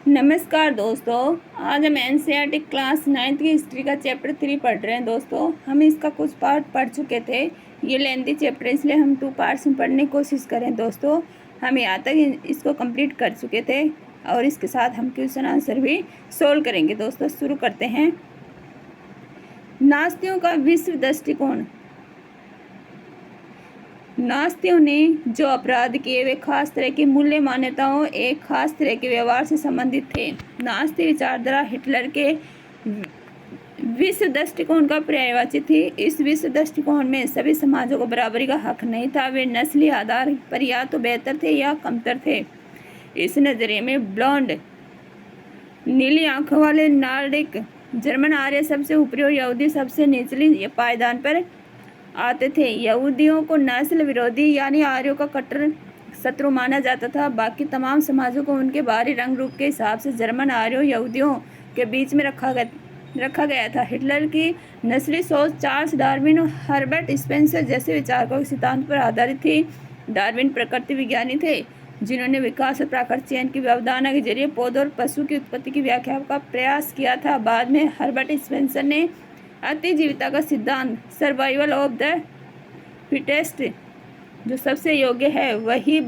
नमस्कार दोस्तों। आज हम एनसीईआरटी क्लास 9th की हिस्ट्री का चैप्टर 3 पढ़ रहे हैं। दोस्तों हम इसका कुछ पार्ट पढ़ चुके थे। ये लेंथी चैप्टर इसलिए हम 2 पार्ट्स में पढ़ने की कोशिश करें। दोस्तों हम यहाँ तक इसको कंप्लीट कर चुके थे और इसके साथ हम क्वेश्चन आंसर भी सोल्व करेंगे। दोस्तों शुरू करते हैं। नास्तियों का विश्व दृष्टिकोण। नास्तियों ने जो अपराध किए वे खास तरह की मूल्य मान्यताओं एक खास तरह के व्यवहार से संबंधित थे। नास्तिक विचारधारा हिटलर के विश्व दृष्टिकोण का पर्यायवाची थी। इस विश्व दृष्टिकोण में सभी समाजों को बराबरी का हक नहीं था। वे नस्ली आधार पर या तो बेहतर थे या कमतर थे। इस नजरिए में ब्लॉन्ड नीली आंखों वाले नॉर्डिक जर्मन आर्य सबसे ऊपरी और यहूदी सबसे निचली पायदान पर आते थे। यहूदियों को नस्ल विरोधी यानी आर्यों का कट्टर शत्रु माना जाता था। बाकी तमाम समाजों को उनके बाहरी रंग रूप के हिसाब से जर्मन आर्यों यहूदियों के बीच में रखा गया था। हिटलर की नस्ली सोच चार्ल्स डार्विन और हर्बर्ट स्पेंसर जैसे विचारकों के सिद्धांत पर आधारित थी। डार्विन प्रकृति विज्ञानी थे जिन्होंने विकास और प्राकृतिक चयन की अवधारणा के जरिए पौधों और पशु की उत्पत्ति की व्याख्या का प्रयास किया था। बाद में हर्बर्ट स्पेंसर ने अतिजीविता का सिद्धांत सर्वाइवल ऑफ द फिटेस्ट जो सबसे योग्य है वही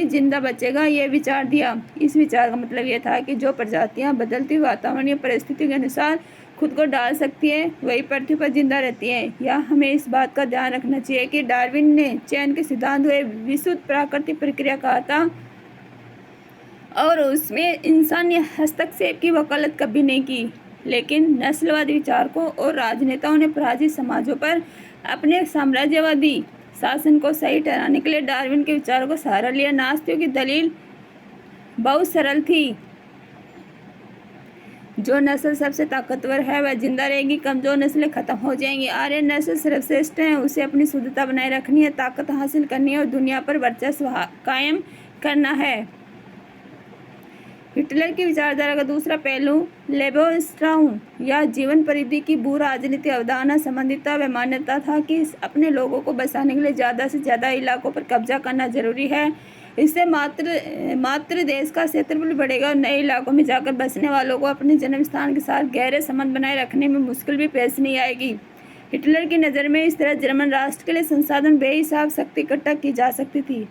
जिंदा बचेगा ये विचार दिया। इस विचार का मतलब यह था कि जो प्रजातियां बदलती हुई वातावरणीय परिस्थिति के अनुसार खुद को डाल सकती है वही पृथ्वी पर जिंदा रहती है। या हमें इस बात का ध्यान रखना चाहिए कि डार्विन ने चयन के सिद्धांत को विशुद्ध प्राकृतिक प्रक्रिया कहा था और उसमें इंसानी हस्तक्षेप की वकालत कभी नहीं की। लेकिन नस्लवादी विचारकों और राजनेताओं ने पराजित समाजों पर अपने साम्राज्यवादी शासन को सही ठहराने के लिए डार्विन के विचारों को सहारा लिया। नास्तियों की दलील बहुत सरल थी। जो नस्ल सबसे ताकतवर है वह जिंदा रहेगी, कमजोर नस्लें खत्म हो जाएंगी। आर्य नस्ल सर्वश्रेष्ठ है, उसे अपनी शुद्धता बनाए रखनी है, ताकत हासिल करनी है और दुनिया पर वर्चस्व कायम करना है। हिटलर की विचारधारा का दूसरा पहलू लेबोस्ट्राउम या जीवन परिधि की भू राजनीतिक अवधारणा संबंधित व मान्यता था कि अपने लोगों को बसाने के लिए ज़्यादा से ज़्यादा इलाकों पर कब्जा करना जरूरी है। इससे मात्र देश का क्षेत्रफल बढ़ेगा और नए इलाकों में जाकर बसने वालों को अपने जन्म स्थान के साथ गहरे संबंध बनाए रखने में मुश्किल भी पेश नहीं आएगी। हिटलर की नज़र में इस तरह जर्मन राष्ट्र के लिए संसाधन बेहिसाब शक्ति इकट्ठा की जा सकती थी।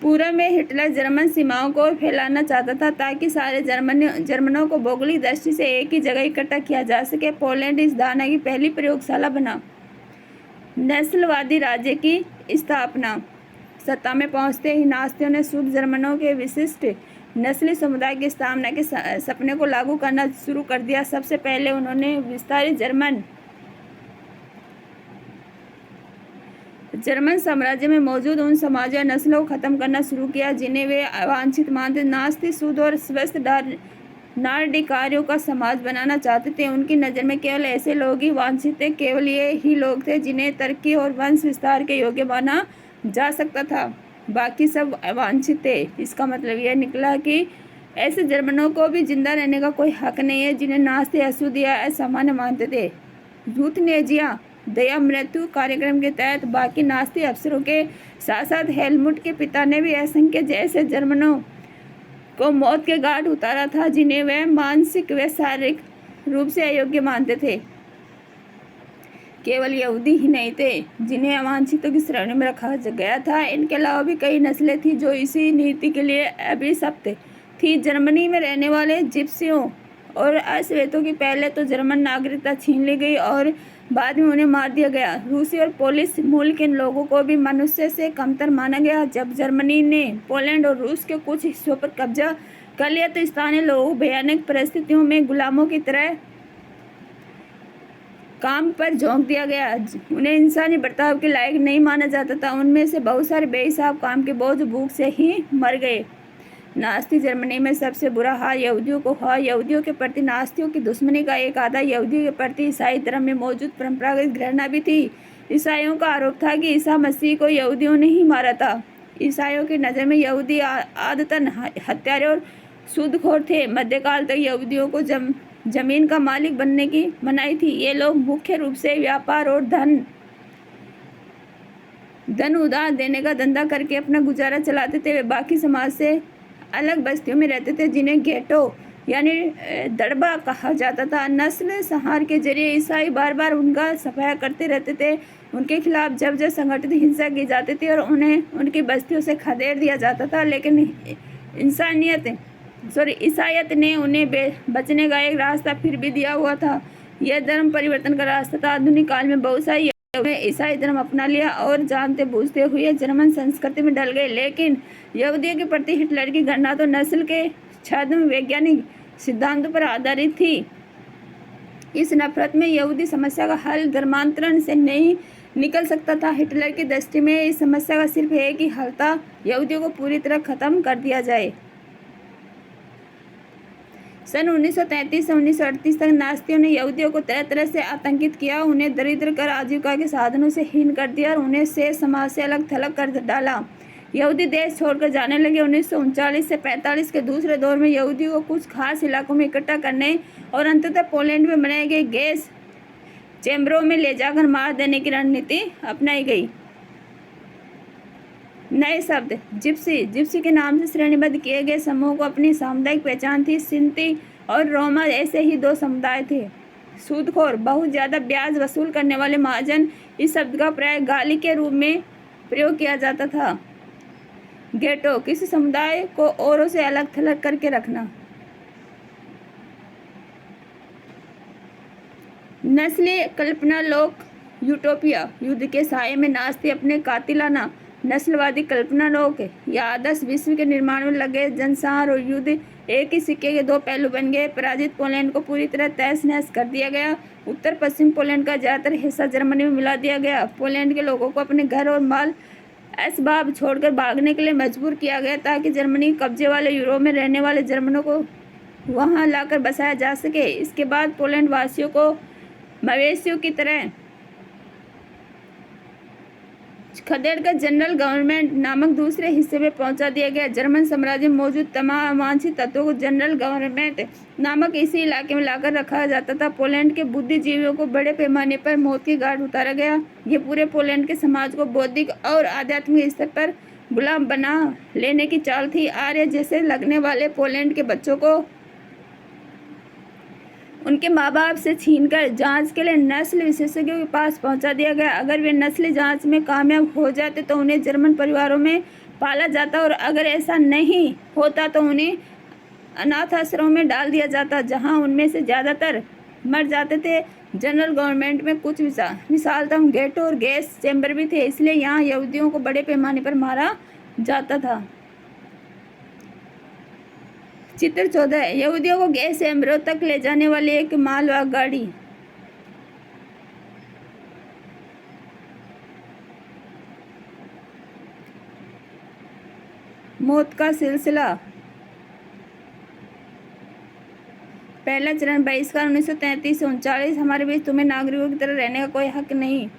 पूर्व में हिटलर जर्मन सीमाओं को फैलाना चाहता था ताकि सारे जर्मनों को भौगोलिक दृष्टि से एक ही जगह इकट्ठा किया जा सके। पोलैंड इस धारणा की पहली प्रयोगशाला बना। नस्लवादी राज्य की स्थापना। सत्ता में पहुंचते ही नास्तियों ने शुद्ध जर्मनों के विशिष्ट नस्ली समुदाय की स्थापना के सपने को लागू करना शुरू कर दिया। सबसे पहले उन्होंने विस्तारित जर्मन साम्राज्य में मौजूद उन समाज या नस्लों को खत्म करना शुरू किया जिन्हें वे अवांछित मानते। नास्तिक शुद्ध और स्वस्थ नॉर्डिक आर्यों का समाज बनाना चाहते थे। उनकी नज़र में केवल ऐसे लोग ही वांछित थे, केवल ये ही लोग थे जिन्हें तरक्की और वंश विस्तार के योग्य माना जा सकता था, बाकी सब अवांछित थे। इसका मतलब यह निकला कि ऐसे जर्मनों को भी जिंदा रहने का कोई हक नहीं है जिन्हें नास्तिक अशुद्ध या असामान्य मानते थे। यूथनेजिया दया मृत्यु कार्यक्रम के तहत बाकी नास्तिक अफसरों के साथ साथ हेलमुट के पिता ने भी असंख्य जैसे जर्मनों को मौत के घाट उतारा था जिन्हें वे मानसिक व शारीरिक रूप से अयोग्य मानते थे। केवल यहूदी ही नहीं थे जिन्हें अवांछितों की श्रेणी में रखा गया था। इनके अलावा भी कई नस्लें थी जो इसी नीति के लिए अभिशप्त थी। जर्मनी में रहने वाले जिप्सियों और अश्वेतों की पहले तो जर्मन नागरिकता छीन ली गई और बाद में उन्हें मार दिया गया। रूसी और पोलिश मूल के इन लोगों को भी मनुष्य से कमतर माना गया। जब जर्मनी ने पोलैंड और रूस के कुछ हिस्सों पर कब्जा कर लिया तो स्थानीय लोगों भयानक परिस्थितियों में गुलामों की तरह काम पर झोंक दिया गया। उन्हें इंसानी बर्ताव के लायक नहीं माना जाता था। उनमें से बहुत सारे बेहिसाब काम के बोझ भूख से ही मर गए। नास्ती जर्मनी में सबसे बुरा हाल यहूदियों को हुआ। यहूदियों के प्रति नास्तियों की दुश्मनी का एक आधा यहूदियों के प्रति ईसाई धर्म में मौजूद परंपरागत घृणा भी थी। ईसाइयों का आरोप था कि ईसा मसीह को यहूदियों ने ही मारा था। ईसाइयों की नज़र में यहूदी आदतन हत्यारे और सूदखोर थे। मध्यकाल तक यहूदियों को जमीन का मालिक बनने की मनाही थी। ये लोग मुख्य रूप से व्यापार और धन धन उधार देने का धंधा करके अपना गुजारा चलाते थे। वे बाकी समाज से अलग बस्तियों में रहते थे जिन्हें गेटो यानी दड़बा कहा जाता था। नस्ल संहार के जरिए ईसाई बार बार उनका सफाया करते रहते थे। उनके खिलाफ जब जब संगठित हिंसा की जाती थी और उन्हें उनकी बस्तियों से खदेड़ दिया जाता था, लेकिन ईसाइयत ने उन्हें बचने का एक रास्ता फिर भी दिया हुआ था। यह धर्म परिवर्तन का रास्ता था। आधुनिक काल में बहुत सारे ने ईसाई धर्म अपना लिया और जानते बूझते हुए जर्मन संस्कृति में डल गए, लेकिन यहूदियों के प्रति हिटलर की गणना तो नस्ल के छद्म वैज्ञानिक सिद्धांतों पर आधारित थी। इस नफरत में यहूदी समस्या का हल धर्मांतरण से नहीं निकल सकता था। हिटलर की दृष्टि में इस समस्या का सिर्फ एक ही हल था, यहूदियों को पूरी तरह खत्म कर दिया जाए। सन 1933 से 1938 तक नास्तियों ने यहूदियों को तरह तरह से आतंकित किया, उन्हें दरिद्र कर आजीविका के साधनों से हीन कर दिया और उन्हें से समाज से अलग थलग कर डाला। यहूदी देश छोड़कर जाने लगे। 1939 से 45 के दूसरे दौर में यहूदियों को कुछ खास इलाकों में इकट्ठा करने और अंततः पोलैंड में बनाए गए गैस चैम्बरों में ले जाकर मार देने की रणनीति अपनाई गई। नए शब्द जिप्सी के नाम से श्रेणीबद्ध किए गए समूह को अपनी सामुदायिक पहचान थी। सिंती और रोमा ऐसे ही दो समुदाय थे। सूदखोर, बहुत ज़्यादा ब्याज वसूल करने वाले महाजन, इस शब्द का प्राय गाली के रूप में प्रयोग किया जाता था। गेटो, किसी समुदाय को औरों से अलग थलग करके रखना। नस्लीय कल्पना लोक यूटोपिया, युद्ध के साये में नास्ती अपने कातिलाना नस्लवादी कल्पना लोक या आदर्श विश्व के निर्माण में लगे। जनसंहार और युद्ध एक ही सिक्के के दो पहलू बन गए। पराजित पोलैंड को पूरी तरह तहस नहस कर दिया गया। उत्तर पश्चिम पोलैंड का ज़्यादातर हिस्सा जर्मनी में मिला दिया गया। पोलैंड के लोगों को अपने घर और माल असबाब छोड़कर भागने के लिए मजबूर किया गया ताकि जर्मनी कब्जे वाले यूरोप में रहने वाले जर्मनों को वहां लाकर बसाया जा सके। इसके बाद पोलैंड वासियों को मवेशियों की तरह खदेड़कर जनरल गवर्नमेंट नामक दूसरे हिस्से में पहुंचा दिया गया। जर्मन साम्राज्य में मौजूद तमाम अवांछित तत्वों को जनरल गवर्नमेंट नामक इसी इलाके में लाकर रखा जाता था। पोलैंड के बुद्धिजीवियों को बड़े पैमाने पर मौत की घाट उतारा गया। ये पूरे पोलैंड के समाज को बौद्धिक और आध्यात्मिक स्तर पर गुलाम बना लेने की चाल थी। आर्य जैसे लगने वाले पोलैंड के बच्चों को उनके माँ बाप से छीनकर जांच के लिए नस्ल विशेषज्ञों के पास पहुंचा दिया गया। अगर वे नस्ली जांच में कामयाब हो जाते तो उन्हें जर्मन परिवारों में पाला जाता और अगर ऐसा नहीं होता तो उन्हें अनाथ आश्रमों में डाल दिया जाता, जहां उनमें से ज़्यादातर मर जाते थे। जनरल गवर्नमेंट में कुछ विशालतम गेटो और गैस चैम्बर भी थे, इसलिए यहाँ यहूदियों को बड़े पैमाने पर मारा जाता था। चित्र 14, यहूदियों को गैस चैम्बरों तक ले जाने वाली एक मालवाहक गाड़ी। मौत का सिलसिला। पहला चरण बहिष्कार 1933 से 39। हमारे बीच तुम्हें नागरिकों की तरह रहने का कोई हक नहीं।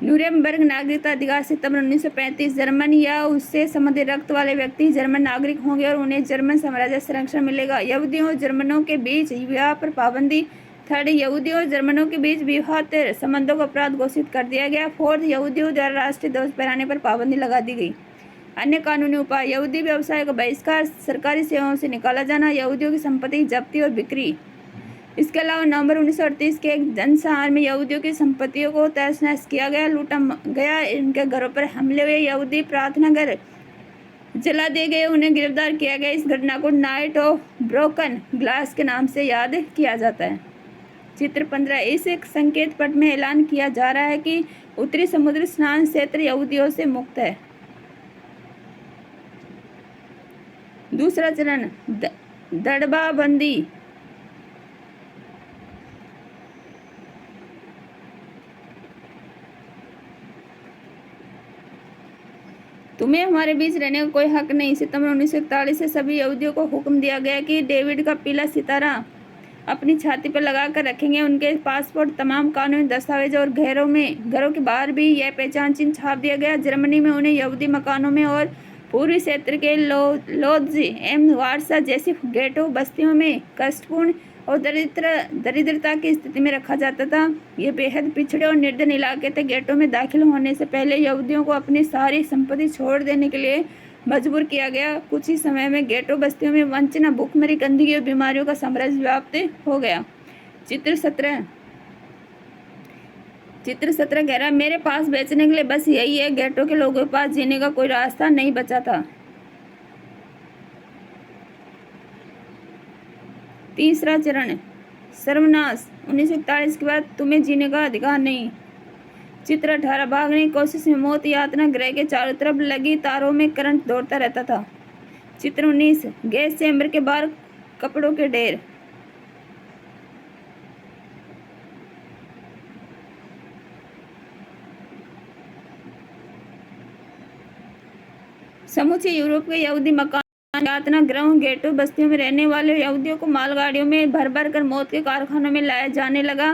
न्यूरेमबर्ग नागरिकता अधिकार सितंबर 1935। जर्मन या उससे संबंधित रक्त वाले व्यक्ति जर्मन नागरिक होंगे और उन्हें जर्मन साम्राज्य संरक्षण मिलेगा। यहूदियों और जर्मनों के बीच विवाह पर पाबंदी। थर्ड, यहूदियों और जर्मनों के बीच विवाहेतर संबंधों को अपराध घोषित कर दिया गया। फोर्थ, यहूदियों द्वारा राष्ट्रीय ध्वज फहराने पर पाबंदी लगा दी गई। अन्य कानूनी उपाय, यहूदी व्यवसाय का बहिष्कार, सरकारी सेवाओं से निकाला जाना, यहूदियों की संपत्ति की जब्ती और बिक्री। इसके अलावा नवंबर 1938 के एक जनसंहार में यहूदियों की संपत्तियों को तहस नहस किया गया, लूटा गया। इनके घरों पर हमले हुए, यहूदी प्रार्थना घर जला दिए गए, उन्हें गिरफ्तार किया गया। इस घटना को नाइट ऑफ ब्रोकन ग्लास के नाम से याद किया जाता है। चित्र 15, इस एक संकेत पट में ऐलान किया जा रहा है कि उत्तरी समुद्र स्नान क्षेत्र यहूदियों से मुक्त है। दूसरा चरण दड़बाबंदी। तुम्हें हमारे बीच रहने का कोई हक नहीं। सितंबर 1941 से सभी यहूदियों को हुक्म दिया गया कि डेविड का पीला सितारा अपनी छाती पर लगा कर रखेंगे। उनके पासपोर्ट, तमाम कानूनी दस्तावेज और घरों के बाहर भी यह पहचान चिन्ह छाप दिया गया। जर्मनी में उन्हें यहूदी मकानों में और पूर्वी क्षेत्र के लोद्ज एम वार्सा जैसी गेटो बस्तियों में कष्टपूर्ण और दरिद्रता की स्थिति में रखा जाता था। ये बेहद पिछड़े और निर्धन इलाके थे। गेटों में दाखिल होने से पहले यहूदियों को अपनी सारी संपत्ति छोड़ देने के लिए मजबूर किया गया। कुछ ही समय में गेटो बस्तियों में वंचना, भूखमरी, गंदगी और बीमारियों का साम्राज्य व्याप्त हो गया। चित्र 17 कह रहा है, मेरे पास बेचने के लिए बस यही है। गेटो के लोगों के पास जीने का कोई रास्ता नहीं बचा था। तीसरा चरण, सर्वनाश। 1941 के बाद तुम्हें जीने का अधिकार नहीं। चित्र 18, भागने की कोशिश में मौत। यातना गृह के चारों तरफ लगी तारों में करंट दौड़ता रहता था। चित्र 19, गैस चैम्बर के बाहर कपड़ों के ढेर। समूचे यूरोप के यहूदी मकान, यातना गृहों, गेटों, बस्तियों में रहने वाले यहूदियों को मालगाड़ियों में भर भर कर मौत के कारखानों में लाया जाने लगा।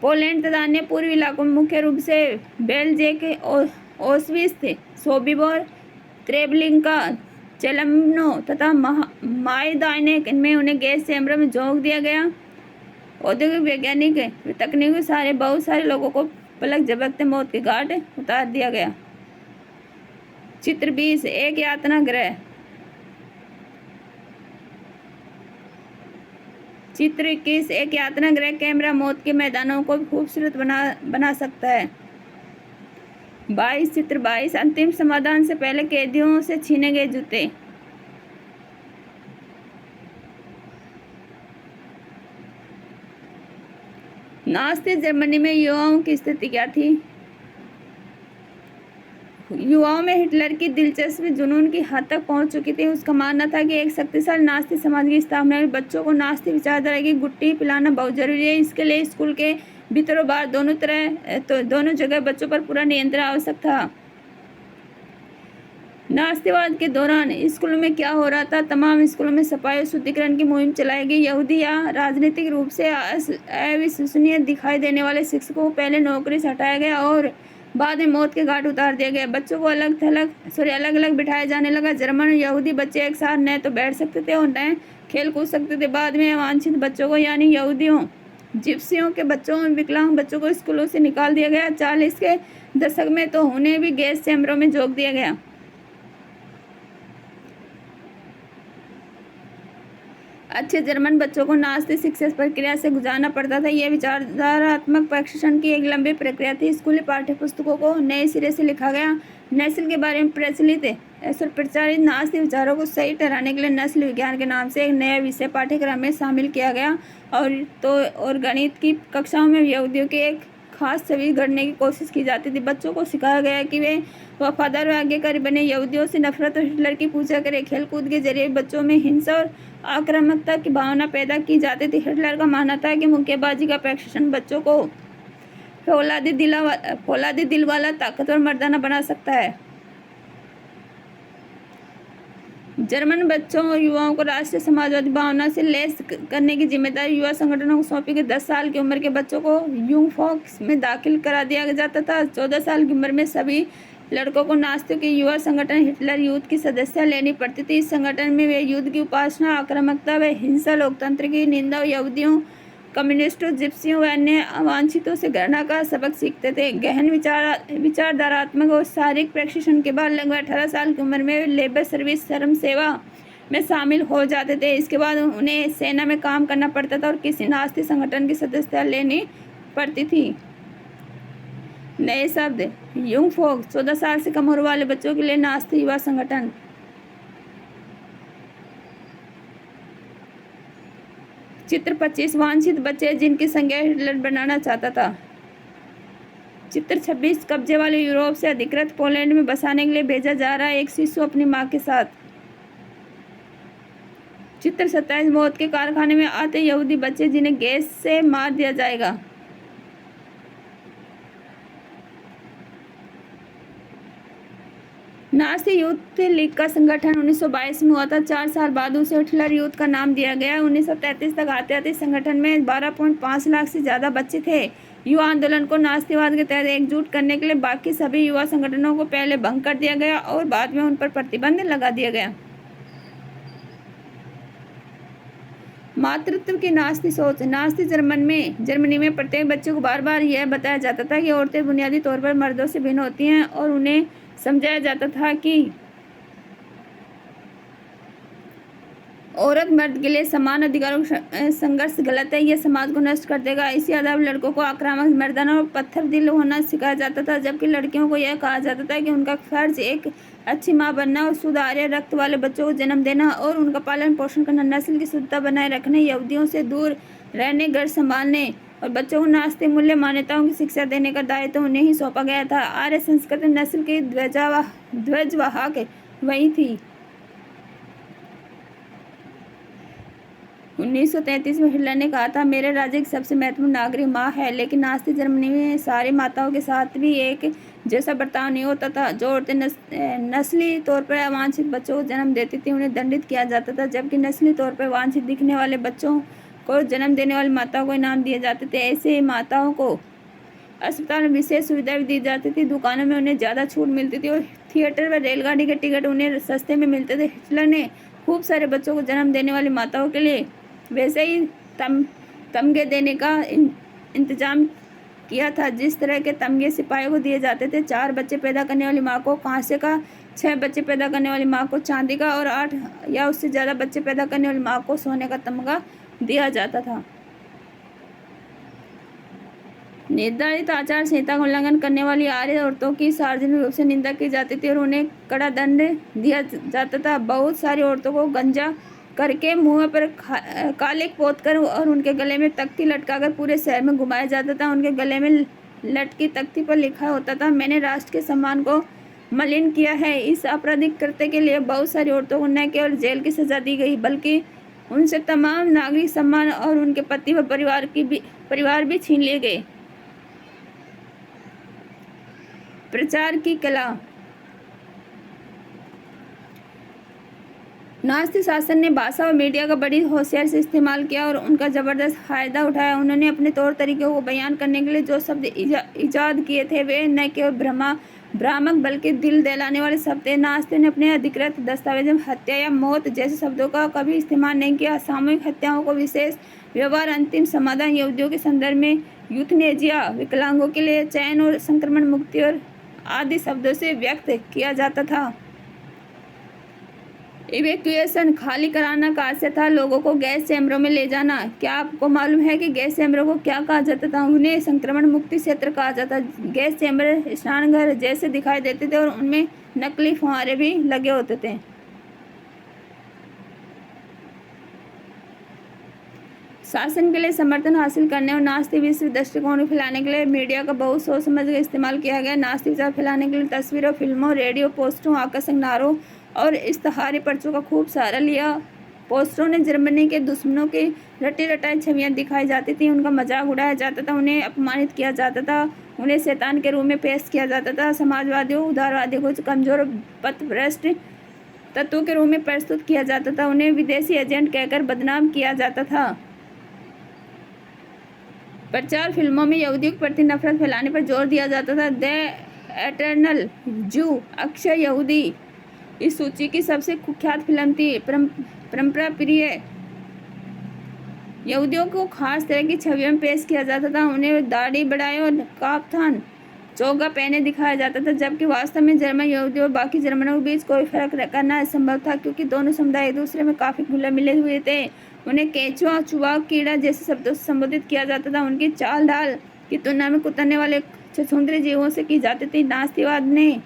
पोलैंड तथा अन्य पूर्वी इलाकों में, मुख्य रूप से बेल्जियम के ऑश्विट्ज, सोबिबोर, त्रेबलिंका, चेलमनो तथा मायदाने में उन्हें गैस चैम्बर में झोंक दिया गया। औद्योगिक वैज्ञानिक तकनीकों सारे बहुत सारे लोगों को पलक झपकते मौत के घाट उतार दिया गया। चित्र 20, एक यातना गृह। चित्र 21, एक यातना गृह कैमरा मौत के मैदानों को खूबसूरत बना सकता है। 22, चित्र 22, अंतिम समाधान से पहले कैदियों से छीने गए जूते। नास्ती जर्मनी में युवाओं की स्थिति क्या थी? युवाओं में हिटलर की दिलचस्पी जुनून की हद तक पहुंच चुकी थी। उसका मानना था कि एक शक्तिशाली नास्ती समाज की स्थापना में बच्चों को नास्ती विचारधारा की गुट्टी पिलाना बहुत जरूरी है। इसके लिए स्कूल के भीतर और बाहर दोनों जगह बच्चों पर पूरा नियंत्रण आवश्यक था। नास्तीवाद के दौरान स्कूलों में क्या हो रहा था? तमाम स्कूलों में सफाई और शुद्धिकरण की मुहिम चलाई गई। यहूदी या राजनीतिक रूप से अविश्वसनीय दिखाई देने वाले शिक्षकों को पहले नौकरी से हटाया गया और बाद में मौत के घाट उतार दिया गया। बच्चों को अलग अलग बिठाया जाने लगा। जर्मन और यहूदी बच्चे एक साथ न तो बैठ सकते थे और न खेल कूद सकते थे। बाद में अवांछित बच्चों को यानी यहूदियों, जिप्सियों के बच्चों और विकलांग बच्चों को स्कूलों से निकाल दिया गया। 40 के दशक में तो उन्हें भी गैस चैम्बरों में झोंक दिया गया। अच्छे जर्मन बच्चों को नास्ती शिक्षा प्रक्रिया से गुजारना पड़ता था। यह विचारात्मक प्रशिक्षण की एक लंबी प्रक्रिया थी। स्कूली पाठ्यपुस्तकों को नए सिरे से लिखा गया। नस्ल के बारे में प्रचारित नास्ती विचारों को सही ठहराने के लिए नस्ल विज्ञान के नाम से एक नया विषय पाठ्यक्रम में शामिल किया गया। और गणित की कक्षाओं में यहूदियों की एक खास छवि गढ़ने की कोशिश की जाती थी। बच्चों को सिखाया गया कि वे वफादार और आज्ञाकारी बने, यहूदियों से नफरत और हिटलर की पूजा करें। खेलकूद के जरिए बच्चों में हिंसा और आक्रामकता की भावना पैदा की जाती थी। हिटलर का मानना था कि मुक्केबाजी का प्रशिक्षण बच्चों को फौलादी दिल वाला, ताकतवर मर्दाना बना सकता है। जर्मन बच्चों और युवाओं को राष्ट्रीय समाजवादी भावना से लैस करने की जिम्मेदारी युवा संगठनों को सौंपी गई। 10 साल की उम्र के बच्चों को यूंग फॉक्स में दाखिल करा दिया जाता था। 14 साल की उम्र में सभी लड़कों को नास्तियों के युवा संगठन हिटलर यूथ की सदस्यता लेनी पड़ती थी। इस संगठन में वे युद्ध की उपासना, आक्रामकता व हिंसा, लोकतंत्र की निंदा, यहूदियों, कम्युनिस्टों, जिप्सियों व अन्य अवांछितों से घृणा का सबक सीखते थे। गहन विचारधारात्मक और शारीरिक प्रशिक्षण के बाद लगभग 18 साल की उम्र में लेबर सर्विस, श्रम सेवा में शामिल हो जाते थे। इसके बाद उन्हें सेना में काम करना पड़ता था और किसी नास्ती संगठन की सदस्यता लेनी पड़ती थी। नए शब्द, यूंग फोक, 14 साल से कम उम्र वाले बच्चों के लिए नास्ती युवा संगठन। चित्र 25, वांछित बच्चे जिनकी संज्ञा हिटलर बनाना चाहता था। चित्र 26, कब्जे वाले यूरोप से अधिकृत पोलैंड में बसाने के लिए भेजा जा रहा है एक शिशु अपनी मां के साथ। चित्र 27, मौत के कारखाने में आते यहूदी बच्चे जिन्हें गैस से मार दिया जाएगा। नास्ती यूथ लीग का संगठन 1922 में हुआ था। 4 साल बाद उसे हिटलर यूथ का नाम दिया गया। 1933 तक आते आते संगठन में 12.5 लाख से ज़्यादा बच्चे थे। युवा आंदोलन को नास्तीवाद के तहत एकजुट करने के लिए बाकी सभी युवा संगठनों को पहले भंग कर दिया गया और बाद में उन पर प्रतिबंध लगा दिया गया। मातृत्व की नास्ती सोच। नास्ती जर्मनी में प्रत्येक बच्चे को बार बार यह बताया जाता था कि औरतें बुनियादी तौर पर मर्दों से भिन्न होती हैं और उन्हें समझाया जाता था कि औरत मर्द के लिए समान अधिकारों का संघर्ष गलत है, यह समाज को नष्ट कर देगा। इसी आधार पर लड़कों को आक्रामक, मर्दाना और पत्थर दिल होना सिखाया जाता था, जबकि लड़कियों को यह कहा जाता था कि उनका फर्ज एक अच्छी माँ बनना और शुद्ध आर्य रक्त वाले बच्चों को जन्म देना और उनका पालन पोषण करना, नस्ल की शुद्धता बनाए रखने, यहूदियों से दूर रहने, घर संभालने और बच्चों को नास्ती मूल्य मान्यताओं की शिक्षा देने का दायित्व उन्हें ही सौंपा गया था। आर्य संस्कृति नस्ल की ध्वजवाहक वही थी। 1933 में हिटलर ने कहा था, मेरे राज्य की सबसे महत्वपूर्ण नागरिक माँ है, लेकिन नास्ती जर्मनी में सारी माताओं के साथ भी एक जैसा बर्ताव नहीं होता था। जो औरतें नस्ली तौर पर अवांछित बच्चों को जन्म देती थी उन्हें दंडित किया जाता था, जबकि नस्ली तौर पर वांछित दिखने वाले बच्चों को जन्म देने वाली माताओं को इनाम दिए जाते थे। ऐसे माताओं को अस्पताल में विशेष सुविधा भी दी जाती थी, दुकानों में उन्हें ज़्यादा छूट मिलती थी और थिएटर व रेलगाड़ी के टिकट उन्हें सस्ते में मिलते थे। हिटलर ने खूब सारे बच्चों को जन्म देने वाली माताओं के लिए वैसे ही तमगे देने का इंतजाम किया था जिस तरह के तमगे सिपाहियों को दिए जाते थे। 4 बच्चे पैदा करने वाली माँ को कांसे का, 6 बच्चे पैदा करने वाली माँ को चांदी का और 8 या उससे ज़्यादा बच्चे पैदा करने वाली माँ को सोने का तमगा दिया जाता था। निर्धारित आचार संहिता का उल्लंघन करने वाली आर्य औरतों की सार्वजनिक रूप से निंदा की जाती थी और उन्हें कड़ा दंड दिया जाता था। बहुत सारी औरतों को गंजा करके मुंह पर कालिक पोत कर और उनके गले में तख्ती लटकाकर पूरे शहर में घुमाया जाता था। उनके गले में लटकी तख्ती पर लिखा होता था, मैंने राष्ट्र के सम्मान को मलिन किया है। इस आपराधिक कृत्य के लिए बहुत सारी औरतों को न केवल जेल की सजा दी गई बल्कि उनसे तमाम नागरिक सम्मान और उनके पति व परिवार भी छीन लिए गए। प्रचार की कला। नास्ती शासन ने भाषा और मीडिया का बड़ी होशियारी से इस्तेमाल किया और उनका जबरदस्त फायदा उठाया। उन्होंने अपने तौर तरीकों को बयान करने के लिए जो शब्द इजाद किए थे वे न केवल भ्रामक बल्कि दिल दहलाने वाले शब्द थे। नास्ती ने अपने अधिकृत दस्तावेज में हत्या या मौत जैसे शब्दों का कभी इस्तेमाल नहीं किया। सामूहिक हत्याओं को विशेष व्यवहार, अंतिम समाधान, यहूदियों के संदर्भ में यूथनेजिया, विकलांगों के लिए चयन और संक्रमण मुक्ति और आदि शब्दों से व्यक्त किया जाता था। इवैक्यूएशन, खाली कराना का आशय था लोगों को गैस चैम्बरों में ले जाना। क्या आपको मालूम है कि गैस चैम्बरों को क्या कहा जाता था? उन्हें संक्रमण मुक्ति क्षेत्र कहा जाता। गैस चैम्बर स्नानघर जैसे दिखाई देते थे और उनमें नकली फुहारे भी लगे होते थे। शासन के लिए समर्थन हासिल करने और नास्ती विश्व दृष्टिकोण फैलाने के लिए मीडिया का बहुत सोच समझ कर इस्तेमाल किया गया। नास्ती विचार फैलाने के लिए तस्वीरों, फिल्मों, रेडियो पोस्टरों, आकर्षक नारों और इश्तहारी पर्चों का खूब सहारा लिया। पोस्टरों ने जर्मनी के दुश्मनों की रटी रटाई छवियां दिखाई जाती थी, उनका मजाक उड़ाया जाता था, उन्हें अपमानित किया जाता था, उन्हें शैतान के रूप में पेश किया जाता था। समाजवादियों, उदारवादियों को कमजोर पथभ्रष्ट तत्वों के रूप में प्रस्तुत किया जाता था, उन्हें विदेशी एजेंट कहकर बदनाम किया जाता था। प्रचार फिल्मों में यहूदियों के प्रति नफरत फैलाने पर जोर दिया जाता था। द एटर्नल जू, अक्षय यहूदी इस सूची की सबसे कुख्यात फिल्म थी। परंपरा प्रिय यहूदियों को खास तरह की छवियों में पेश किया जाता था, उन्हें दाढ़ी बढ़ाए और काफ्तान चोगा पहने दिखाया जाता था, जबकि वास्तव में जर्मन यहूदियों और बाकी जर्मनों के बीच कोई फर्क करना असंभव था क्योंकि दोनों समुदाय एक दूसरे में काफी घुले मिले हुए थे। उन्हें केंचुआ, चुवाक, कीड़ा जैसे शब्दों से संबोधित किया जाता था। उनकी चाल ढाल की तुलना में कुतरने वाले छछूंदरी जीवों से की जाती थी। नास्तिवाद ने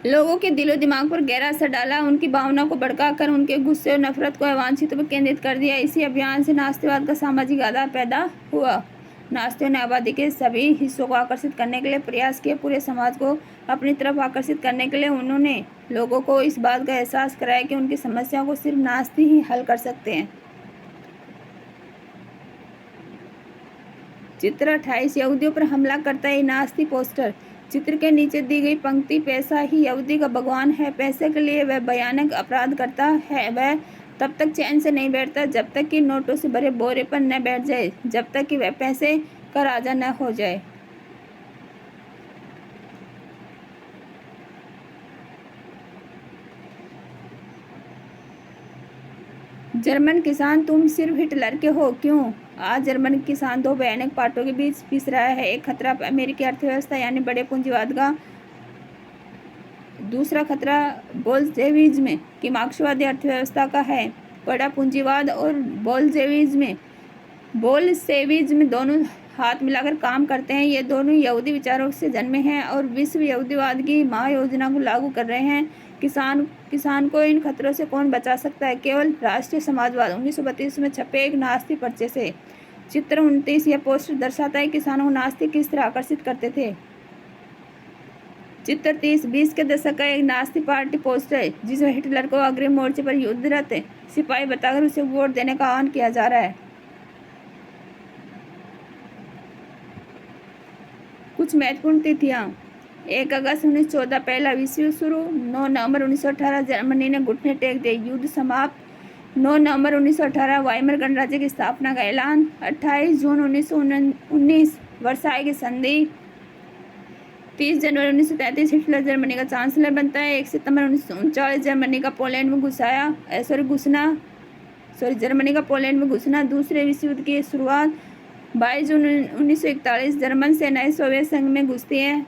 लोगों के दिलो दिमाग पर गहरा असर डाला, उनकी भावनाओं को भड़काकर उनके गुस्से और नफरत को अवांछितों पर केंद्रित कर दिया। इसी अभियान से नास्तिवाद का सामाजिक आधार पैदा हुआ। नास्तियों ने आबादी के सभी हिस्सों को आकर्षित करने के लिए प्रयास किए। पूरे समाज को अपनी तरफ आकर्षित करने के लिए उन्होंने लोगों को इस बात का एहसास कराया कि उनकी समस्याओं को सिर्फ नास्ती ही हल कर सकते हैं। चित्र 28, यहूदियों पर हमला करता है नास्ती पोस्टर। चित्र के नीचे दी गई पंक्ति, पैसा ही यहूदी का भगवान है, पैसे के लिए वह भयानक अपराध करता है, वह तब तक चैन से नहीं बैठता जब तक कि नोटों से भरे बोरे पर न बैठ जाए, जब तक कि वह पैसे का राजा न हो जाए। जर्मन किसान, तुम सिर्फ हिटलर के हो क्यों? आज जर्मन किसान दो भयानक पार्टों के बीच पिस रहा है। एक खतरा अमेरिकी अर्थव्यवस्था यानी बड़े पूंजीवाद का, दूसरा खतरा बोल्शेविज्म की मार्क्सवादी अर्थव्यवस्था का है। बड़ा पूंजीवाद और बोल्शेविज्म दोनों हाथ मिलाकर काम करते हैं। ये दोनों यहूदी विचारों से जन्मे हैं और विश्व यहूदीवाद की महायोजना को लागू कर रहे हैं। किसान को इन खतरों से कौन बचा सकता है? केवल राष्ट्रीय समाजवाद। 1932 में छपे एक नास्ती पर्चे से। चित्र 29 यह पोस्टर दर्शाता है किसानों को नास्तिक किस तरह आकर्षित करते थे। चित्र 30 20 के दशक का एक नास्ती पार्टी पोस्टर है जिसमें हिटलर को अग्रिम मोर्चे पर युद्धरत सिपाही बताकर उसे वोट देने का आह्वान किया जा रहा है। कुछ महत्वपूर्ण तिथियां: 1 अगस्त 1914 पहला विश्व युद्ध शुरू। 9 नवंबर 1918 जर्मनी ने घुटने टेक दिए, युद्ध समाप्त। 9 नवंबर 1918 वाइमर गणराज्य की स्थापना का ऐलान। 28 जून 1919 वर्साई की संधि। 30 जनवरी 1933 हिटलर जर्मनी का चांसलर बनता है। 1 सितंबर 1939 जर्मनी का पोलैंड में घुसना। दूसरे विश्व युद्ध की शुरुआत। 22 जून 1941 जर्मन सेनाएं सोवियत संघ में घुसती है।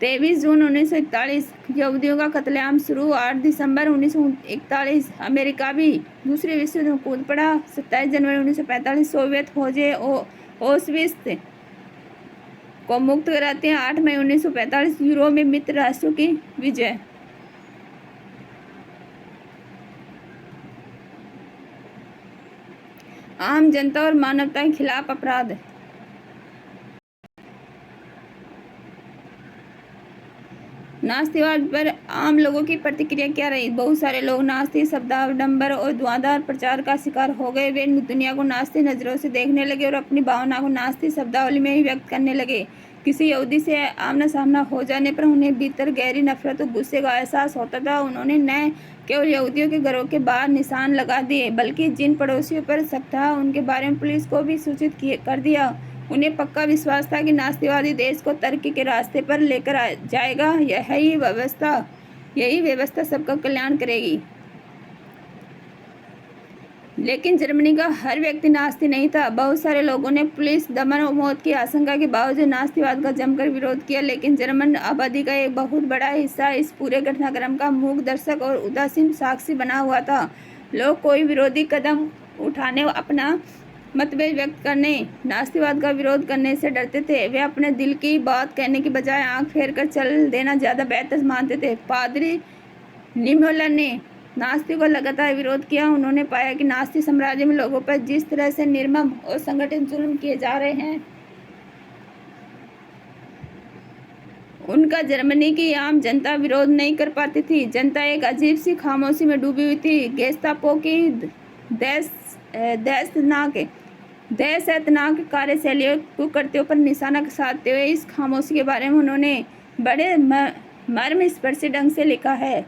23 जून 1941 यहूदियों का कत्लेआम शुरू। 8 दिसंबर 1941 अमेरिका भी दूसरे विश्व युद्ध में कूद पड़ा। 27 जनवरी 1945 सोवियत फौजें ऑस्विट्ज़ को मुक्त कराते हैं। 8 मई 1945 यूरोप में मित्र राष्ट्रों की विजय। आम जनता और मानवता के खिलाफ अपराध। नास्तिकवाद पर आम लोगों की प्रतिक्रिया क्या रही? बहुत सारे लोग नास्तिक शब्दाडंबर और धुआंधार प्रचार का शिकार हो गए। वे दुनिया को नास्तिक नजरों से देखने लगे और अपनी भावना को नास्तिक शब्दावली में ही व्यक्त करने लगे। किसी यहूदी से आमना सामना हो जाने पर उन्हें भीतर गहरी नफरत और गुस्से का एहसास होता था। उन्होंने न केवल यहूदियों के घरों के बाहर निशान लगा दिए बल्कि जिन पड़ोसियों पर शक था उनके बारे में पुलिस को भी सूचित कर दिया। उन्हें पक्का विश्वास था कि नास्तिकवादी देश को तरक्की के रास्ते पर लेकर जाएगा। यही व्यवस्था सबका कल्याण करेगी। लेकिन जर्मनी का हर व्यक्ति नास्तिक नहीं था। बहुत सारे लोगों ने पुलिस दमन और मौत की आशंका के बावजूद नास्तिकवाद का जमकर विरोध किया। लेकिन जर्मन आबादी का एक बहुत बड़ा हिस्सा इस पूरे घटनाक्रम का मूक दर्शक और उदासीन साक्षी बना हुआ था। लोग कोई विरोधी कदम उठाने, अपना मतभेद व्यक्त करने, नास्तिकवाद का विरोध करने से डरते थे। वे अपने दिल की बात कहने की बजाय आंख फेर कर चल देना ज़्यादा बेहतर मानते थे। पादरी निमोलन ने नास्तिक को लगातार विरोध किया। उन्होंने पाया कि नास्तिक साम्राज्य में लोगों पर जिस तरह से निर्मम और संगठित जुल्म किए जा रहे हैं उनका जर्मनी की आम जनता विरोध नहीं कर पाती थी। जनता एक अजीब सी खामोशी में डूबी हुई थी। गेस्टापो की दहशतनाक कार्यशैलियों को कर्तव्यों पर निशाना साधते हुए इस खामोशी के बारे में उन्होंने बड़े मर्मस्पर्शी ढंग से लिखा है।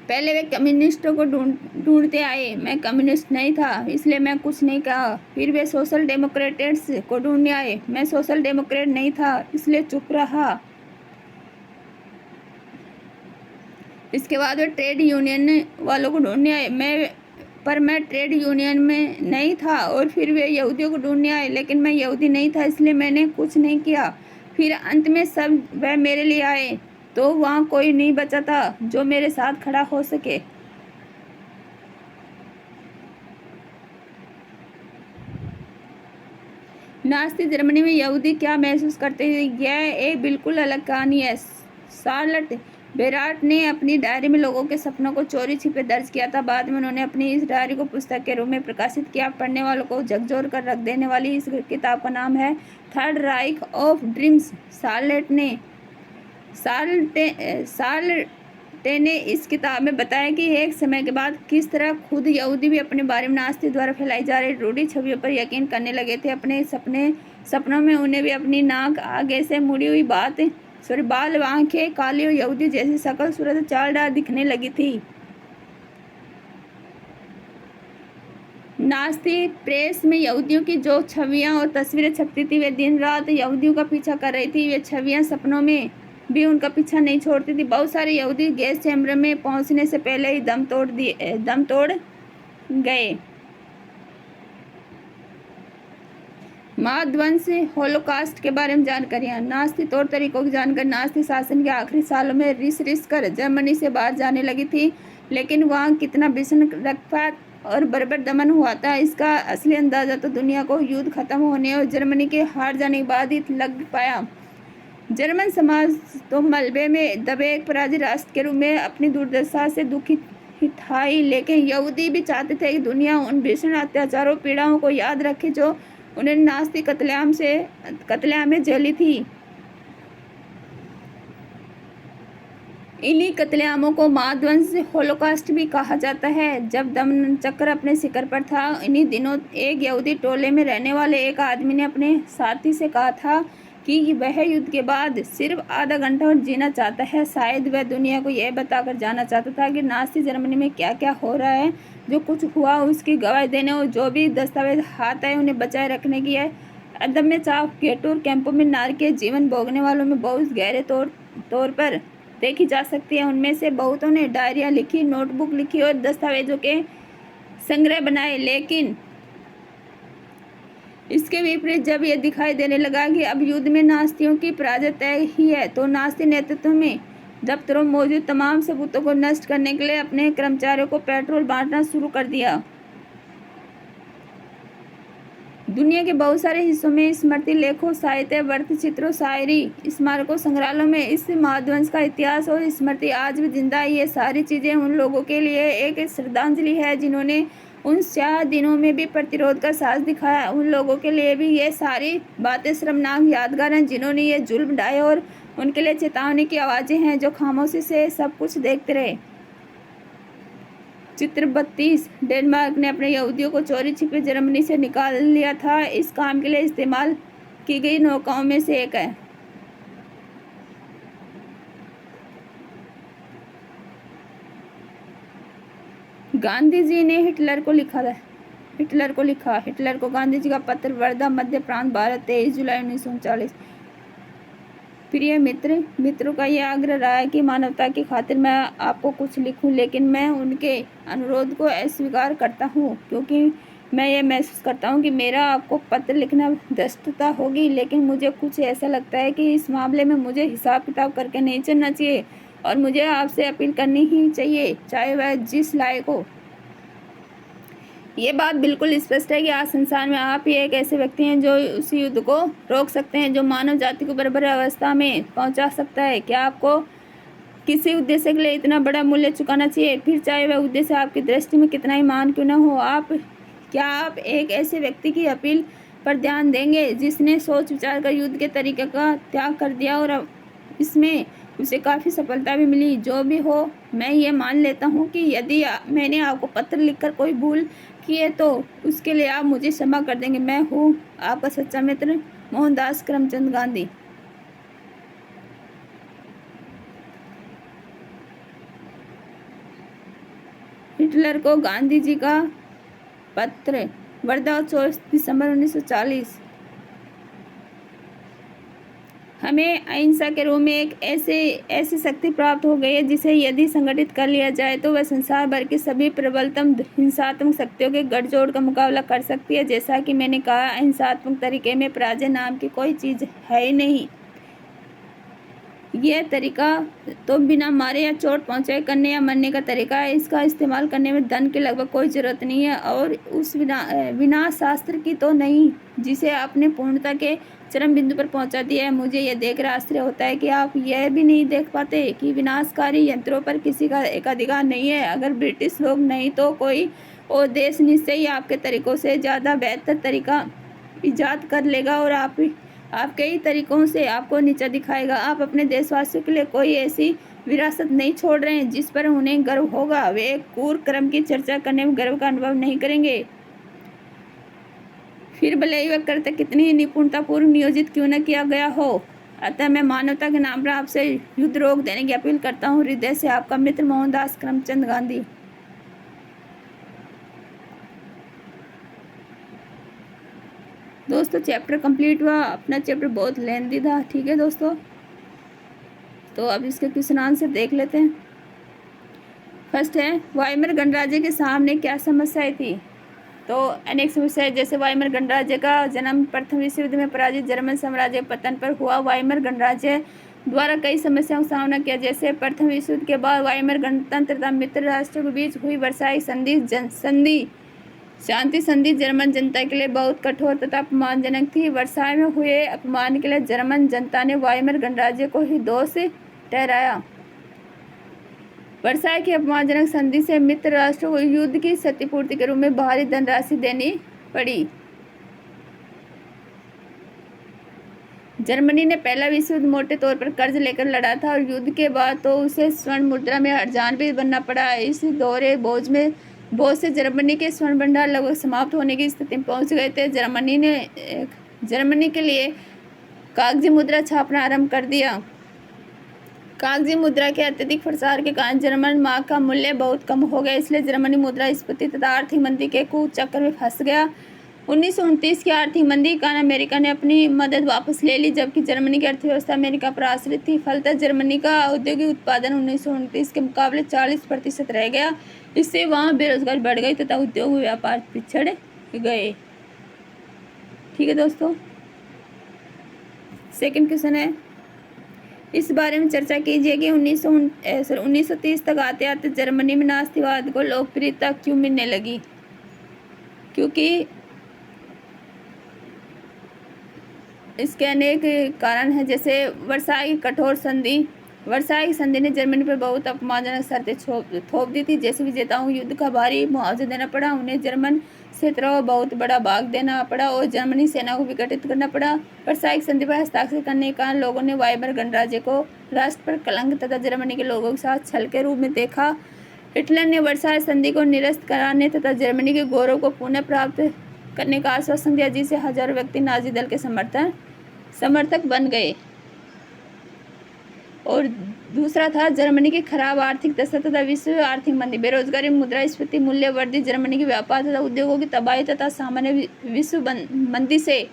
पहले वे कम्युनिस्टों को ढूंढते आए। मैं कम्युनिस्ट नहीं था इसलिए मैं कुछ नहीं कहा। फिर वे सोशल डेमोक्रेट्स को ढूंढने आए। मैं सोशल डेमोक्रेट नहीं था इसलिए चुप रहा। इसके बाद वे ट्रेड यूनियन वालों को ढूंढने आए। मैं ट्रेड यूनियन में नहीं था। और फिर वे यहूदियों को ढूंढने आए लेकिन मैं यहूदी नहीं था इसलिए मैंने कुछ नहीं किया। फिर अंत में सब वह मेरे लिए आए तो वहाँ कोई नहीं बचा था जो मेरे साथ खड़ा हो सके। नास्ती जर्मनी में यहूदी क्या महसूस करते थे यह एक बिल्कुल अलग कहानी है। शार्लट बेराट ने अपनी डायरी में लोगों के सपनों को चोरी छिपे दर्ज किया था। बाद में उन्होंने अपनी इस डायरी को पुस्तक के रूप में प्रकाशित किया। पढ़ने वालों को झकझोर कर रख देने वाली इस किताब का नाम है थर्ड राइख ऑफ ड्रीम्स। शार्लटे ने इस किताब में बताया कि एक समय के बाद किस तरह खुद यहूदी भी अपने बारे में नास्ती द्वारा फैलाई जा रही रूढ़ी छवियों पर यकीन करने लगे थे। अपने सपनों में उन्हें भी अपनी नाक आगे से मुड़ी हुई बाल आंखें काली और यहूदी जैसी शकल सूरत चालदार दिखने लगी थी। नास्ती प्रेस में यहूदियों की जो छवियां और तस्वीरें छपती थी वे दिन रात यहूदियों का पीछा कर रही थी। वे छवियां सपनों में भी उनका पीछा नहीं छोड़ती थी। बहुत सारे यहूदी गैस चैम्बर में पहुंचने से पहले ही दम तोड़ गए। महाध्वंस होलोकास्ट के बारे में जानकारियाँ। नास्ती तौर तरीकों की जानकारी। नास्ती शासन के आखिरी सालों में रिस कर जर्मनी से बाहर जाने लगी थी, लेकिन वहाँ कितना भीषण रक्तपात और बर्बर दमन हुआ था, इसका असली अंदाजा तो दुनिया को युद्ध खत्म होने और जर्मनी के हार जाने के बाद ही लग पाया। जर्मन समाज तो मलबे में दबे एक पराजित राष्ट्र के रूप में अपनी दुर्दशा से दुखित था ही, लेकिन यहूदी भी चाहते थे कि दुनिया उन भीषण अत्याचारों पीड़ाओं को याद रखे जो उन्हें नास्ती कत्लेआम में झेली थी। इन्हीं कत्लेआमों को महाध्वंस होलोकास्ट भी कहा जाता है। जब दमन चक्र अपने शिखर पर था, इन्हीं दिनों एक यहूदी टोले में रहने वाले एक आदमी ने अपने साथी से कहा था कि वह युद्ध के बाद सिर्फ आधा घंटा और जीना चाहता है। शायद वह दुनिया को यह बताकर जाना चाहता था कि नास्ती जर्मनी में क्या क्या हो रहा है। जो कुछ हुआ उसकी गवाही देने और जो भी दस्तावेज हाथ आए उन्हें बचाए रखने की है अदम्य चाह गेटो कैंपों में नारकीय जीवन भोगने वालों में बहुत गहरे तौर पर देखी जा सकती है। उनमें से बहुतों ने डायरियाँ लिखी, नोटबुक लिखी और दस्तावेजों के संग्रह बनाए, लेकिन इसके विपरीत जब यह दिखाई देने लगा कि अब युद्ध में नास्तियों की पराजय तय ही है, तो नास्ती नेतृत्व में दफ्तरों में मौजूद तमाम सबूतों को नष्ट करने के लिए अपने कर्मचारियों को पेट्रोल बांटना शुरू कर दिया। दुनिया के बहुत सारे हिस्सों में स्मृति लेखों, साहित्य, वृत्तचित्रों, शायरी, स्मारकों, संग्रहालयों में इस महाध्वंस का इतिहास और स्मृति आज भी जिंदा है। ये सारी चीज़ें उन लोगों के लिए एक श्रद्धांजलि है जिन्होंने उन 4 दिनों में भी प्रतिरोध का साहस दिखाया। उन लोगों के लिए भी ये सारी बातें शर्मनाक यादगार हैं जिन्होंने ये जुल्म ढाए, और उनके लिए चेतावनी की आवाज़ें हैं जो खामोशी से सब कुछ देखते रहे। चित्र 32 डेनमार्क ने अपने यहूदियों को चोरी छिपे जर्मनी से निकाल लिया था। इस काम के लिए इस्तेमाल की गई नौकाओं में से एक है। गांधी जी ने हिटलर को गांधी जी का पत्र, वर्धा, मध्य प्रांत, भारत, 23 जुलाई 1939। प्रिय मित्रों का यह आग्रह रहा है कि मानवता की खातिर मैं आपको कुछ लिखूं, लेकिन मैं उनके अनुरोध को अस्वीकार करता हूं, क्योंकि मैं ये महसूस करता हूं कि मेरा आपको पत्र लिखना धृष्टता होगी। लेकिन मुझे कुछ ऐसा लगता है कि इस मामले में मुझे हिसाब किताब करके नहीं चलना चाहिए, और मुझे आपसे अपील करनी ही चाहिए, चाहे वह जिस लायक हो। ये बात बिल्कुल स्पष्ट है कि आज संसार में आप ही एक ऐसे व्यक्ति हैं जो उस युद्ध को रोक सकते हैं जो मानव जाति को बर्बर अवस्था में पहुंचा सकता है। क्या आपको किसी उद्देश्य के लिए इतना बड़ा मूल्य चुकाना चाहिए, फिर चाहे वह उद्देश्य आपकी दृष्टि में कितना ही महान क्यों न हो? क्या आप एक ऐसे व्यक्ति की अपील पर ध्यान देंगे जिसने सोच विचार कर युद्ध के तरीके का त्याग कर दिया और इसमें उसे काफ़ी सफलता भी मिली? जो भी हो, मैं ये मान लेता हूँ कि यदि मैंने आपको पत्र लिखकर कोई भूल की है तो उसके लिए आप मुझे क्षमा कर देंगे। मैं हूँ आपका सच्चा मित्र, मोहनदास करमचंद गांधी। हिटलर को गांधी जी का पत्र, वर्धा, 24 दिसंबर 1940। हमें अहिंसा के रूप में एक ऐसी शक्ति प्राप्त हो गई है जिसे यदि संगठित कर लिया जाए तो वह संसार भर की सभी प्रबलतम हिंसात्मक शक्तियों के गठजोड़ का मुकाबला कर सकती है। जैसा कि मैंने कहा, अहिंसात्मक तरीके में पराजय नाम की कोई चीज़ है ही नहीं। यह तरीका तो बिना मारे या चोट पहुंचाए करने या मरने का तरीका है। इसका इस्तेमाल करने में धन की लगभग कोई ज़रूरत नहीं है, और उस विनाश शास्त्र की तो नहीं जिसे आपने पूर्णता के चरम बिंदु पर पहुंचा दिया है। मुझे यह देखकर आश्चर्य होता है कि आप यह भी नहीं देख पाते कि विनाशकारी यंत्रों पर किसी का एक अधिकार नहीं है। अगर ब्रिटिश लोग नहीं तो कोई और देश निश्चय ही आपके तरीकों से ज़्यादा बेहतर तरीका ईजाद कर लेगा और आपके ही तरीकों से आपको नीचा दिखाएगा। आप अपने देशवासियों के लिए कोई ऐसी विरासत नहीं छोड़ रहे हैं जिस पर उन्हें गर्व होगा। वे एक क्रूर कर्म की चर्चा करने में गर्व का अनुभव नहीं करेंगे, फिर भले ही वह कर्तव्य कितनी ही निपुणतापूर्वक नियोजित क्यों न किया गया हो। अतः मैं मानवता के नाम पर आपसे युद्ध रोक देने की अपील करता हूँ। हृदय से आपका मित्र, मोहनदास करमचंद गांधी। दोस्तों, चैप्टर कंप्लीट हुआ। अपना चैप्टर बहुत लेंथी था, ठीक है दोस्तों। तो अब इसके क्वेश्चन आंसर देख लेते हैं। फर्स्ट है, वाइमर गणराज्य के सामने क्या समस्याएं थी? तो अनेक समस्याएं, जैसे वाइमर गणराज्य का जन्म प्रथम विश्व युद्ध में पराजित जर्मन साम्राज्य पतन पर हुआ। वाइमर गणराज्य द्वारा कई समस्याओं का सामना किया, जैसे प्रथम विश्व युद्ध के बाद वाइमर गणतंत्र तथा मित्र राष्ट्रों के बीच हुई वर्साई शांति संधि जर्मन जनता के लिए बहुत कठोर तथा अपमानजनक थी। वर्साई में हुए अपमान के लिए जर्मन जनता ने वाइमर गणराज्य को ही दोष ठहराया। वर्साई की अपमानजनक संधि से मित्र राष्ट्रों को युद्ध की क्षतिपूर्ति के रूप में भारी धनराशि देनी पड़ी। जर्मनी ने पहला विश्व युद्ध मोटे तौर पर कर्ज लेकर लड़ा था और युद्ध के बाद तो उसे स्वर्ण मुद्रा में हरजान भी बनना पड़ा। इस दौरे बोझ से जर्मनी के स्वर्ण भंडार लगभग समाप्त होने की स्थिति में पहुंच गए थे। जर्मनी के लिए कागजी मुद्रा छापना आरंभ कर दिया। कागजी मुद्रा के अत्यधिक प्रसार के कारण जर्मन मार्क का मूल्य बहुत कम हो गया, इसलिए जर्मनी मुद्रास्फीति तथा आर्थिक मंदी के कुचक्कर में फंस गया। 1929 की आर्थिक मंदी के कारण अमेरिका ने अपनी मदद वापस ले ली, जबकि जर्मनी की अर्थव्यवस्था अमेरिका पर आश्रित थी। फलतः जर्मनी का औद्योगिक उत्पादन 1929 के मुकाबले 40% रह गया। इससे वहाँ बेरोजगारी बढ़ गई तथा उद्योग व्यापार पिछड़ गए। ठीक है दोस्तों, सेकंड क्वेश्चन है, इस बारे में चर्चा कीजिए कि 1930 तक आते आते जर्मनी में नास्तिवाद को लोकप्रियता क्यों मिलने लगी? क्योंकि इसके अनेक कारण हैं, जैसे वर्साई की संधि ने जर्मनी पर बहुत अपमानजनक शर्तें थोप दी थी, जैसे विजेताओं को युद्ध का भारी मुआवजा देना पड़ा, उन्हें जर्मन क्षेत्रों का बहुत बड़ा भाग देना पड़ा और जर्मनी सेना को विघटित करना पड़ा। वर्साई की संधि पर हस्ताक्षर करने के कारण लोगों ने वाइमर गणराज्य को राष्ट्र पर कलंक तथा जर्मनी के लोगों के साथ छल के रूप में देखा। हिटलर ने वर्साई संधि को निरस्त कराने तथा जर्मनी के गौरव को पुनः प्राप्त करने का आश्वासन दिया, जिससे हजारों व्यक्ति नाजी दल के समर्थक बन गए। और दूसरा था जर्मनी की खराब आर्थिक दशा तथा विश्व आर्थिक मंदी, बेरोजगारी, मुद्रास्फीति, मूल्य वृद्धि, जर्मनी की व्यापार तथा उद्योगों की तबाही तथा सामान्य विश्व मंदी से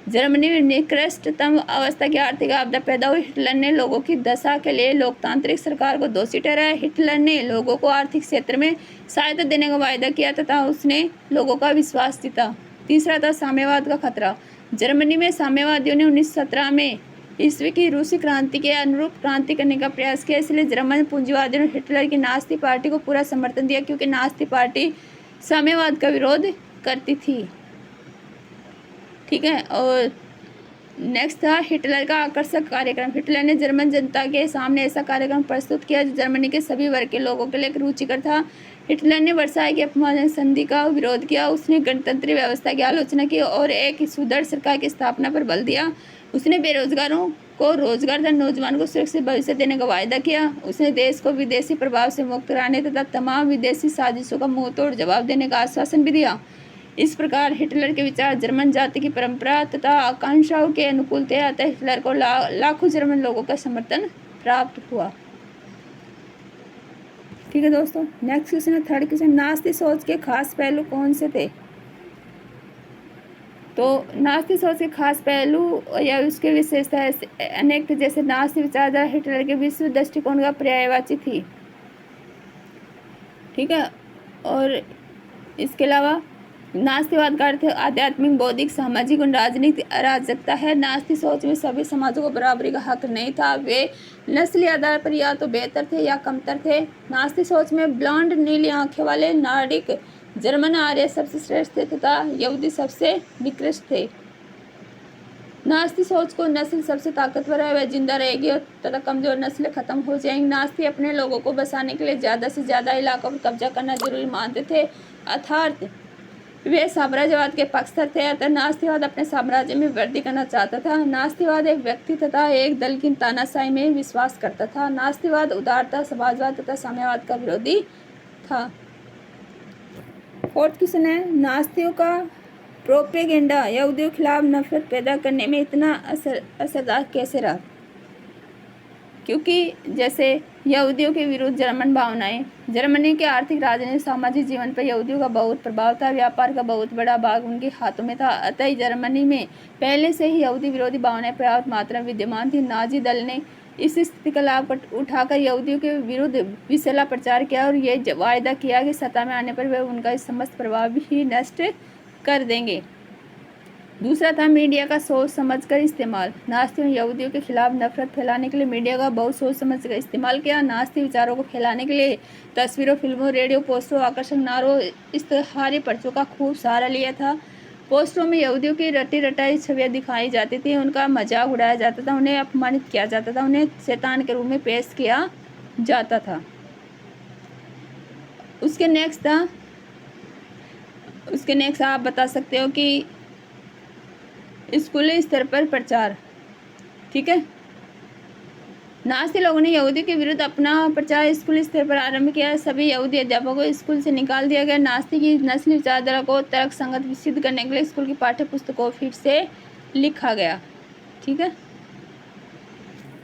जर्मनी में निकृष्टतम अवस्था की आर्थिक आपदा पैदा हुई। हिटलर ने लोगों की दशा के लिए लोकतांत्रिक सरकार को दोषी ठहराया। हिटलर ने लोगों को आर्थिक क्षेत्र में सहायता देने का वायदा किया तथा उसने लोगों का विश्वास जीता। तीसरा था साम्यवाद का खतरा। जर्मनी में साम्यवादियों ने 1917 में ईस्वी की रूसी क्रांति के अनुरूप क्रांति करने का प्रयास किया, इसलिए जर्मन पूंजीवादियों ने हिटलर की नास्ती पार्टी को पूरा समर्थन दिया, क्योंकि नास्ती पार्टी साम्यवाद का विरोध करती थी। ठीक है, और नेक्स्ट था हिटलर का आकर्षक कार्यक्रम। हिटलर ने जर्मन जनता के सामने ऐसा कार्यक्रम प्रस्तुत किया जो जर्मनी के सभी वर्ग के लोगों के लिए एक रुचिकर था। हिटलर ने वर्साई की अपमानजनक संधि का विरोध किया, उसने गणतंत्री व्यवस्था की आलोचना की और एक सुदृढ़ सरकार की स्थापना पर बल दिया। उसने बेरोजगारों को रोजगार तथा नौजवानों को सुरक्षित भविष्य देने का वायदा किया। उसने देश को विदेशी प्रभाव से मुक्त कराने तथा तमाम विदेशी साजिशों का मुंहतोड़ जवाब देने का आश्वासन भी दिया। इस प्रकार हिटलर के विचार जर्मन जाति की परंपरा तथा आकांक्षाओं के अनुकूल थे, अतः हिटलर को लाखों जर्मन लोगों का समर्थन प्राप्त हुआ। ठीक है दोस्तों, नेक्स्ट क्वेश्चन है, थर्ड क्वेश्चन, नास्तिक सोच के खास पहलू कौन से थे? तो नास्तिक सोच के खास पहलू या उसके विशेषता अनेक थे, जैसे नास्तिक विचारधारा हिटलर के विश्व दृष्टिकोण का पर्यायवाची थी। ठीक है, और इसके अलावा नास्तिकवाद का अर्थ आध्यात्मिक, बौद्धिक, सामाजिक और राजनीतिक अराजकता है। नास्तिक सोच में सभी समाजों को बराबरी का हक नहीं था, वे नस्ली आधार पर या तो बेहतर थे या कमतर थे। नास्तिक सोच में ब्लॉन्ड नीली आंखें वाले नार्डिक जर्मन आर्य सबसे श्रेष्ठ थे तथा यहूदी सबसे निकृष्ट थे। नास्तिक सोच को नस्ल सबसे ताकतवर है, वह जिंदा रहेगी और तथा कमजोर नस्लें खत्म हो जाएंगी। नास्तिक अपने लोगों को बसाने के लिए ज़्यादा से ज़्यादा इलाकों पर कब्जा करना जरूरी मानते थे, अर्थात वे साम्राज्यवाद के पक्षधर थे। अतः नास्तिकवाद अपने साम्राज्य में वृद्धि करना चाहता था। नास्तिकवाद एक व्यक्ति तथा एक दल की तानाशाही में विश्वास करता था। नास्तिकवाद उदारता, समाजवाद तथा साम्यवाद का विरोधी था। फोर्थ क्वेश्चन है, नास्तिकों का प्रोपेगेंडा यहूदियों के खिलाफ नफरत पैदा करने में इतना असरदार कैसे रहा? क्योंकि जैसे यहूदियों के विरुद्ध जर्मन भावनाएं, जर्मनी के आर्थिक, राजनीतिक, सामाजिक जीवन पर यहूदियों का बहुत प्रभाव था, व्यापार का बहुत बड़ा भाग उनके हाथों में था। अतः जर्मनी में पहले से ही यहूदी विरोधी भावनाएं पर्याप्त मात्रा में विद्यमान थी। नाजी दल ने इस स्थिति का लाभ उठाकर यहूदियों के विरुद्ध विषैला प्रचार किया और ये वायदा किया कि सत्ता में आने पर वे उनका इस समस्त प्रभाव ही नष्ट कर देंगे। दूसरा था मीडिया का सोच समझकर इस्तेमाल। नास्तियों ने यहूदियों के खिलाफ नफरत फैलाने के लिए मीडिया का बहुत सोच समझकर इस्तेमाल किया। नास्तिक विचारों को फैलाने के लिए तस्वीरों, फिल्मों, रेडियो पोस्टरों, आकर्षक नारों, इश्तेहारी पर्चों का खूब सहारा लिया था। पोस्टरों में यहूदियों की रटी रटाई छवियां दिखाई जाती थी, उनका मजाक उड़ाया जाता था, उन्हें अपमानित किया जाता था, उन्हें शैतान के रूप में पेश किया जाता था। उसके नेक्स्ट आप बता सकते हो कि स्कूली स्तर पर प्रचार। ठीक है, नास्ती लोगों ने यहूदी के विरुद्ध अपना प्रचार स्कूली स्तर पर आरंभ किया। सभी यहूदी अध्यापकों को स्कूल से निकाल दिया गया। नास्ती की नस्ली विचारधारा को तर्कसंगत सिद्ध करने के लिए स्कूल की पाठ्य पुस्तकों फिर से लिखा गया। ठीक है,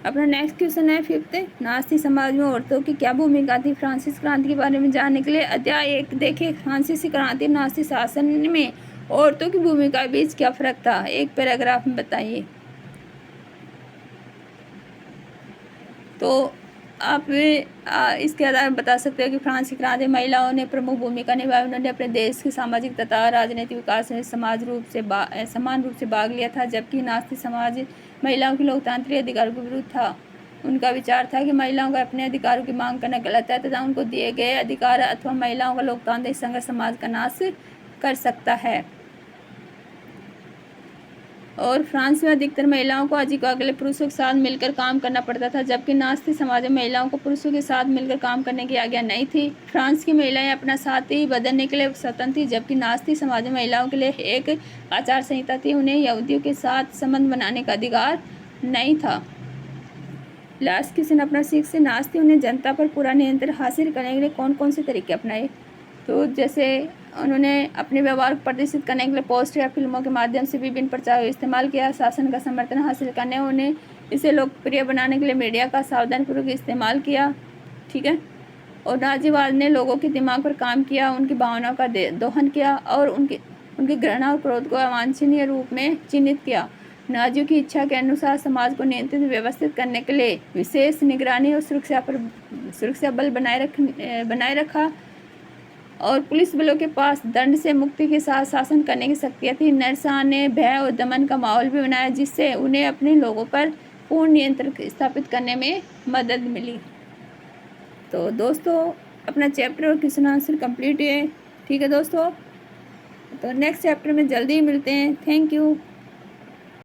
अपना नेक्स्ट क्वेश्चन है 5th, नास्ती समाज में औरतों की क्या भूमिका थी। फ्रांसीसी क्रांति के बारे में जानने के लिए अध्याय 1 देखें। फ्रांसीसी क्रांति नास्ती शासन में औरतों की भूमिका के बीच क्या फर्क था, एक पैराग्राफ में बताइए। तो आप इसके आधार पर बता सकते हो कि फ्रांसीसी क्रांति महिलाओं ने प्रमुख भूमिका निभाई। उन्होंने अपने देश के सामाजिक तथा राजनीतिक विकास में समान रूप से भाग लिया था, जबकि नास्ती समाज महिलाओं के लोकतांत्रिक अधिकारों के विरुद्ध था। उनका विचार था कि महिलाओं को अपने अधिकारों की मांग करना गलत है तथा उनको दिए गए अधिकार अथवा महिलाओं का लोकतांत्रिक संघर्ष समाज का नाश कर सकता है। और फ्रांस में अधिकतर महिलाओं को आजीविका के लिए पुरुषों के साथ मिलकर काम करना पड़ता था, जबकि नास्ती समाज में महिलाओं को पुरुषों के साथ मिलकर काम करने की आज्ञा नहीं थी। फ्रांस की महिलाएं अपना साथी बदलने के लिए स्वतंत्र थी, जबकि नास्ती समाज में महिलाओं के लिए एक आचार संहिता थी, उन्हें यहूदियों के साथ संबंध बनाने का अधिकार नहीं था। लास्ट क्वेश्चन अपना 6 से, नास्तियों ने जनता पर पूरा नियंत्रण हासिल करने के लिए कौन कौन से तरीके अपनाए। तो जैसे उन्होंने अपने व्यवहार को प्रदर्शित करने के लिए पोस्टर या फिल्मों के माध्यम से विभिन्न प्रचार इस्तेमाल किया। शासन का समर्थन हासिल करने उन्हें इसे लोकप्रिय बनाने के लिए मीडिया का सावधानीपूर्वक इस्तेमाल किया। ठीक है, और नाजीवाद ने लोगों के दिमाग पर काम किया, उनकी भावनाओं का दोहन किया और उनकी घृणा और क्रोध को अवांछनीय रूप में चिन्हित किया। नाजियों की इच्छा के अनुसार समाज को नियंत्रित व्यवस्थित करने के लिए विशेष निगरानी और सुरक्षा बल बनाए रखा और पुलिस बलों के पास दंड से मुक्ति के साथ शासन करने की शक्तियाँ थी। नरसान ने भय और दमन का माहौल भी बनाया, जिससे उन्हें अपने लोगों पर पूर्ण नियंत्रण स्थापित करने में मदद मिली। तो दोस्तों अपना चैप्टर और क्वेश्चन आंसर कंप्लीट है। ठीक है दोस्तों, तो नेक्स्ट चैप्टर में जल्दी ही मिलते हैं। Thank you.